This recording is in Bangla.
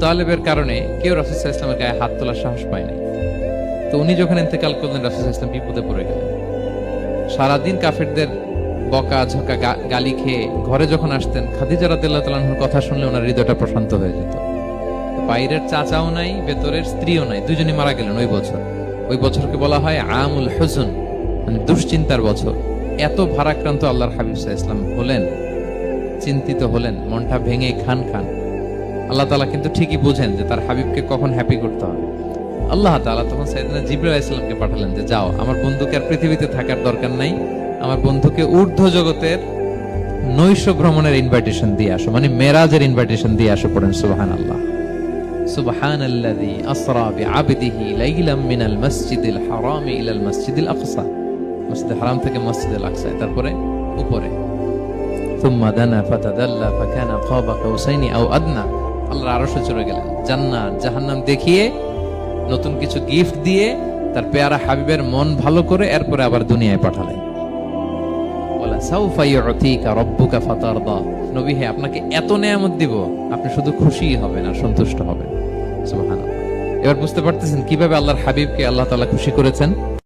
তালেবের কারণে কেউ রাসূল সাল্লাল্লাহু আলাইহি ওয়াসাল্লামের গায়ে হাত তোলার সাহস পায়নি। তো উনি যখন ইন্তেকাল করলেন, রাসূল সাল্লাল্লাহু আলাইহি ওয়াসাল্লাম বিপদে পড়ে গেলেন। সারাদিন কাফেরদের বকা ঝকা গালি খেয়ে ঘরে যখন আসতেন, খাদিজা রাদিয়াল্লাহু তাআলা আনহার কথা শুনলে ওনার হৃদয়টা প্রশান্ত হয়ে যেত। বাইরের চাচাও নাই, ভেতরের স্ত্রীও নাই, দুজনই মারা গেলেন ওই বছর। ওই বছরকে বলা হয় আমুল হুজন, মানে দুশ্চিন্তার বছর। এত ভারাক্রান্ত আল্লাহর হাবিব সাল্লাল্লাহু আলাইহি ওয়াসাল্লাম হলেন, চিন্তিত হলেন, মনটা ভেঙে খান খান। আল্লাহ তাআলা কিন্তু ঠিকই বুঝেন যে তার হাবিবকে কখন হ্যাপি করতে হবে। আল্লাহ তাআলা তখন সাইয়েদনা জিবরাইল আলাইহিস সালামকে পাঠালেন যে যাও, আমার বন্ধুকে আর পৃথিবীতে থাকার দরকার নাই, আমার বন্ধুকে ঊর্ধ্ব জগতের নৈশ ভ্রমণের ইনভাইটেশন দিয়ে আসো, মানে মেরাজের ইনভাইটেশন দিয়ে আসো। পড়েন সুবহানাল্লাহ। সুবহানাল্লাযী আসরা বিআবদিহি লাইলাম মিনাল মাসজিদিল হারাম ইলাল মাসজিদিল আকসা, মসজিদুল হারাম থেকে মসজিদুল আকসা, তারপরে উপরে সুম্মা দানা ফাতাদাল্লা ফাকানা কাবা কাউসাইনি আও আদনা। আল্লাহর আরশে চলে গেলেন, জান্নাত জাহান্নাম দেখিয়ে, নতুন কিছু গিফট দিয়ে, তার পেয়ারা হাবিবের মন ভালো করে এরপরে আবার দুনিয়ায় পাঠালেন। ওয়ালা সাউফা ইউতিকা রাব্বুকা ফাতারদা। নবী হে, আপনাকে এত নেয়ামত দিব, আপনি শুধু খুশিই হবেন আর সন্তুষ্ট হবেন। সুবহানাল্লাহ। এবার বুঝতে পারতেছেন কিভাবে আল্লাহর হাবিবকে আল্লাহ তাআলা খুশি করেছেন।